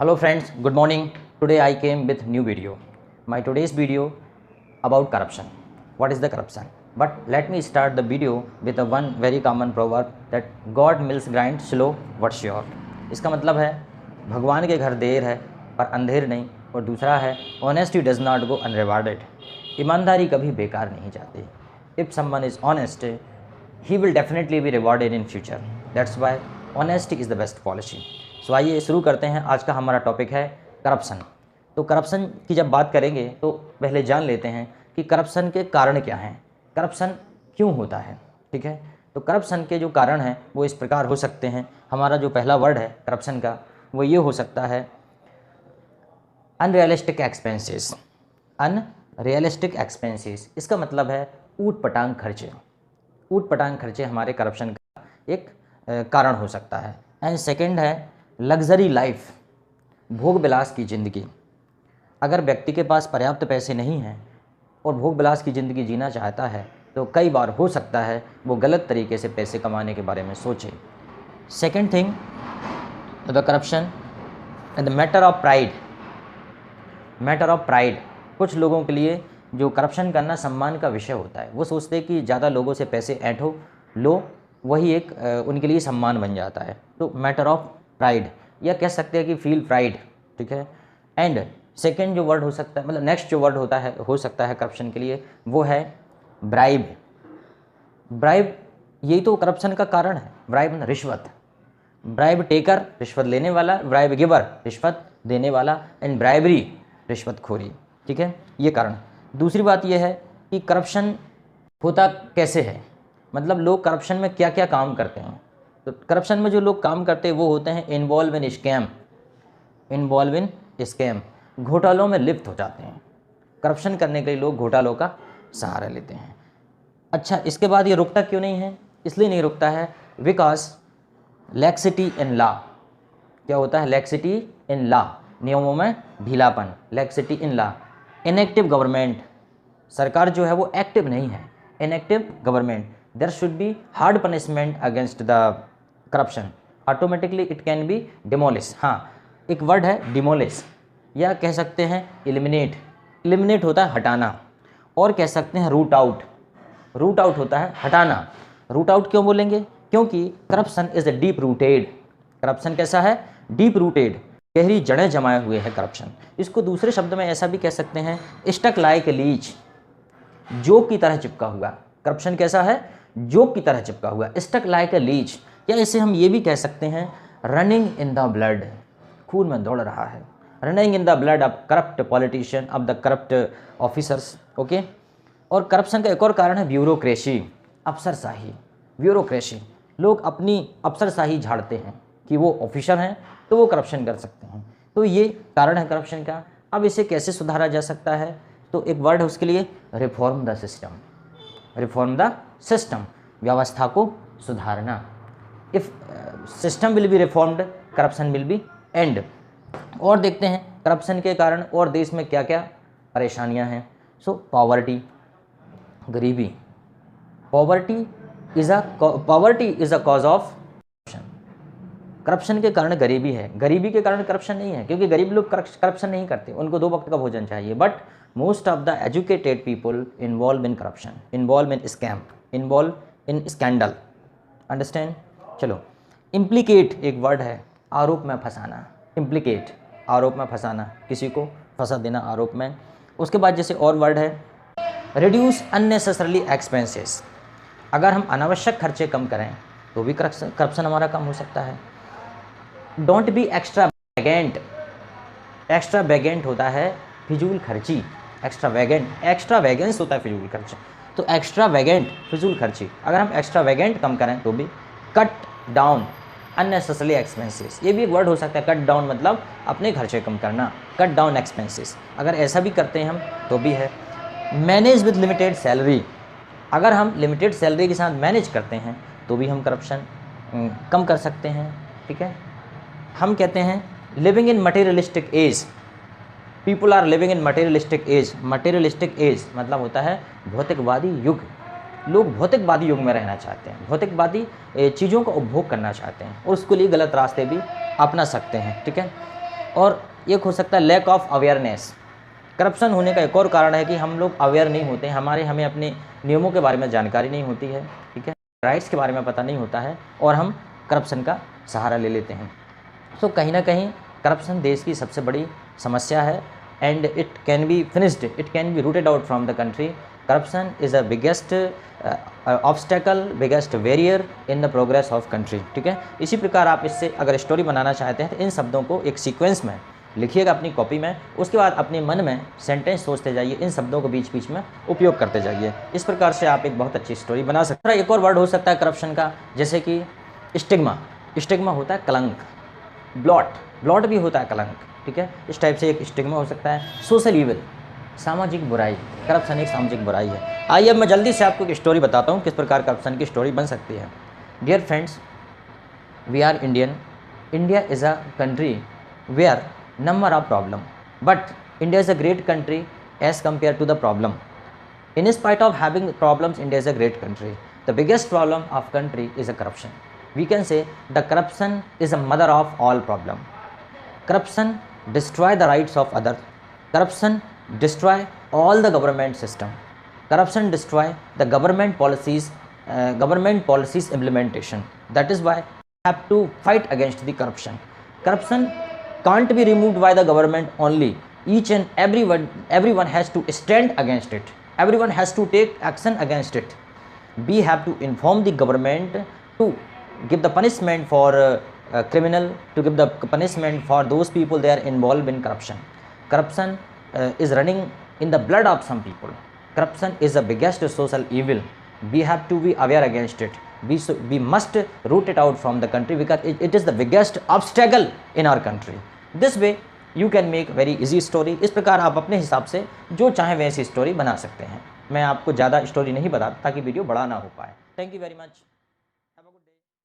Hello friends, good morning. Today I came with new video. My today's video about corruption. What is the corruption? But let me start the video with a one very common proverb that God mills grind slow but sure. इसका मतलब है भगवान के घर देर है पर अंधेर नहीं, और दूसरा है honesty does not go unrewarded. ईमानदारी कभी बेकार नहीं जाती. If someone is honest, he will definitely be rewarded in future. That's why honesty is the best policy. सो आइए शुरू करते हैं. आज का हमारा टॉपिक है करप्शन. तो करप्शन की जब बात करेंगे तो पहले जान लेते हैं कि करप्शन के कारण क्या हैं, करप्शन क्यों होता है. ठीक है, तो करप्शन के जो कारण हैं वो इस प्रकार हो सकते हैं. हमारा जो पहला वर्ड है करप्शन का वो ये हो सकता है अनरियलिस्टिक एक्सपेंसेस. अनरियलिस्टिक एक्सपेंसेस इसका मतलब है ऊट पटांग खर्चे. ऊट पटांग खर्चे हमारे करप्शन का एक कारण हो सकता है. एंड सेकेंड है लग्जरी लाइफ, भोग विलास की ज़िंदगी. अगर व्यक्ति के पास पर्याप्त पैसे नहीं हैं और भोग विलास की ज़िंदगी जीना चाहता है तो कई बार हो सकता है वो गलत तरीके से पैसे कमाने के बारे में सोचे. Second thing the corruption and the matter of pride. Matter of pride, कुछ लोगों के लिए जो करप्शन करना सम्मान का विषय होता है. वो सोचते हैं कि ज़्यादा लोगों से पैसे ऐंठो लो, वही एक उनके लिए सम्मान बन जाता है. तो मैटर ऑफ प्राइड, या कह सकते हैं कि फील प्राइड. ठीक है. एंड सेकेंड जो वर्ड हो सकता है, मतलब नेक्स्ट जो वर्ड होता है हो सकता है करप्शन के लिए, वो है ब्राइब. ब्राइब यही तो करप्शन का कारण है. ब्राइब ना रिश्वत. ब्राइब टेकर रिश्वत लेने वाला, ब्राइब गिवर रिश्वत देने वाला, एंड ब्राइबरी रिश्वतखोरी. ठीक है, ये कारण. दूसरी बात यह है कि करप्शन होता कैसे है, मतलब लोग करप्शन में क्या क्या काम करते हैं. तो करप्शन में जो लोग काम करते हैं वो होते हैं involve in scam. Involve in scam, घोटालों में लिप्त हो जाते हैं. करप्शन करने के लिए लोग घोटालों का सहारा लेते हैं. अच्छा, इसके बाद ये रुकता क्यों नहीं है? इसलिए नहीं रुकता है बिकॉज लैक्सिटी इन लॉ. क्या होता है? लैक्सिटी इन लॉ, नियमों में ढीलापन. Laxity in law. Inactive government, सरकार जो है वो एक्टिव नहीं है. Inactive government, there should be hard punishment against the corruption. Automatically it can be demolish. हाँ, एक वर्ड है डिमोलिश, या कह सकते हैं एलिमिनेट. एलिमिनेट होता है हटाना, और कह सकते हैं रूट आउट. रूट आउट होता है हटाना. रूट आउट क्यों बोलेंगे? क्योंकि corruption is a deep rooted. Corruption कैसा है? डीप रूटेड, गहरी जड़ें जमाए हुए है करप्शन. इसको दूसरे शब्द में ऐसा भी कह सकते हैं स्टक लाइक ए लीच, जोक की तरह चिपका हुआ. करप्शन कैसा है? जोक की तरह चिपका हुआ, स्टक लाइक ए लीच. या इसे हम ये भी कह सकते हैं रनिंग इन द ब्लड, खून में दौड़ रहा है. Running in the blood of corrupt politician, of the corrupt officers. Okay. और करप्शन का एक और कारण है ब्यूरोक्रेसी, अफसरशाही. ब्यूरोक्रेसी, लोग अपनी अफसरशाही झाड़ते हैं कि वो ऑफिसर हैं तो वो करप्शन कर सकते हैं. तो ये कारण है करप्शन का. अब इसे कैसे सुधारा जा सकता है? तो एक वर्ड है उसके लिए reform the system. Reform the system, व्यवस्था को सुधारना. If system will be reformed, corruption will be and. और देखते हैं करप्शन के कारण और देश में क्या क्या परेशानियां हैं. सो पॉवर्टी, गरीबी. Poverty is a cause of corruption. Corruption के कारण गरीबी है. गरीबी के कारण करप्शन नहीं है, क्योंकि गरीब लोग करप्शन नहीं करते, उनको 2 वक्त का भोजन चाहिए. But most of the educated people involve in corruption, involve in scam, involve in scandal. Understand? चलो, इम्प्लीकेट एक वर्ड है, आरोप में फंसाना. इम्प्लीकेट, आरोप में फंसाना, किसी को फंसा देना आरोप में. उसके बाद जैसे और वर्ड है रिड्यूस अननेसेसरली एक्सपेंसेस. अगर हम अनावश्यक खर्चे कम करें तो भी करप्शन हमारा कम हो सकता है. Don't be extravagant. एक्स्ट्रावेगेंट होता है फिजूल खर्ची. एक्स्ट्रावेगेंस होता है फिजूल खर्ची. तो एक्स्ट्रावेगेंट, फिजूल खर्ची. अगर हम एक्स्ट्रावेगेंट कम करें तो भी. कट डाउन अननेसेसरली एक्सपेंसेस, ये भी एक वर्ड हो सकता है. कट डाउन मतलब अपने खर्चे कम करना. कट डाउन एक्सपेंसेस, अगर ऐसा भी करते हैं हम तो भी है. Manage with limited salary. अगर हम लिमिटेड सैलरी के साथ मैनेज करते हैं तो भी हम करप्शन कम कर सकते हैं. ठीक है. हम कहते हैं living in materialistic age. People are living in materialistic age. Materialistic age मतलब होता है भौतिकवादी युग. लोग भौतिकवादी युग में रहना चाहते हैं, भौतिकवादी चीज़ों का उपभोग करना चाहते हैं और उसके लिए गलत रास्ते भी अपना सकते हैं। ठीक है, और एक हो सकता है लैक ऑफ अवेयरनेस। करप्शन होने का एक और कारण है कि हम लोग अवेयर नहीं होते हैं, हमें अपने नियमों के बारे में जानकारी नहीं होती है, ठीक है, राइट्स के बारे में पता नहीं होता है और हम करप्शन का सहारा ले लेते हैं। तो कहीं ना कहीं करप्शन देश की सबसे बड़ी समस्या है and it can be finished, it can B rooted out from the country. Corruption is a biggest obstacle, biggest barrier in the progress of country, ठीक है। इसी प्रकार आप इससे अगर स्टोरी बनाना चाहते हैं तो इन शब्दों को एक सीक्वेंस में लिखिएगा अपनी कॉपी में, उसके बाद अपने मन में सेंटेंस सोचते जाइए, इन शब्दों को बीच बीच में उपयोग करते जाइए। इस प्रकार से आप एक बहुत अच्छी स्टोरी बना सकते हैं। एक और वर्ड हो सकता है करप्शन का, जैसे कि स्टिग्मा। स्टिग्मा होता है कलंक, ब्लॉट भी होता है कलंक, ठीक है। इस टाइप से एक स्टिग्मा हो सकता है। सोशल इविल, सामाजिक बुराई, करप्शन एक सामाजिक बुराई है। आइए अब मैं जल्दी से आपको एक स्टोरी बताता हूँ किस प्रकार करप्शन की स्टोरी बन सकती है। Dear friends, we are Indian. India is a country where number of problem, but India is a great country as compared to the problem. In spite of having problems, India is a great country. The biggest problem of country is a corruption. We can say the corruption is a mother of all problem. Corruption destroy the rights of others. Corruption destroy all the government system. Corruption destroy the government policies implementation. That is why we have to fight against the corruption. Corruption can't be removed by the government only. Each and everyone has to stand against it. Everyone has to take action against it. We have to inform the government to give the punishment for criminal, to give the punishment for those people they are involved in corruption. Corruption is running in the blood of some people. Corruption is the biggest social evil. We have to be aware against it. We must root it out from the country because it is the biggest obstacle in our country. This way you can make very easy story. इस प्रकार आप अपने हिसाब से जो चाहें वैसी story बना सकते हैं। मैं आपको ज़्यादा स्टोरी नहीं बताता ताकि वीडियो बड़ा ना हो पाए। Thank you very much.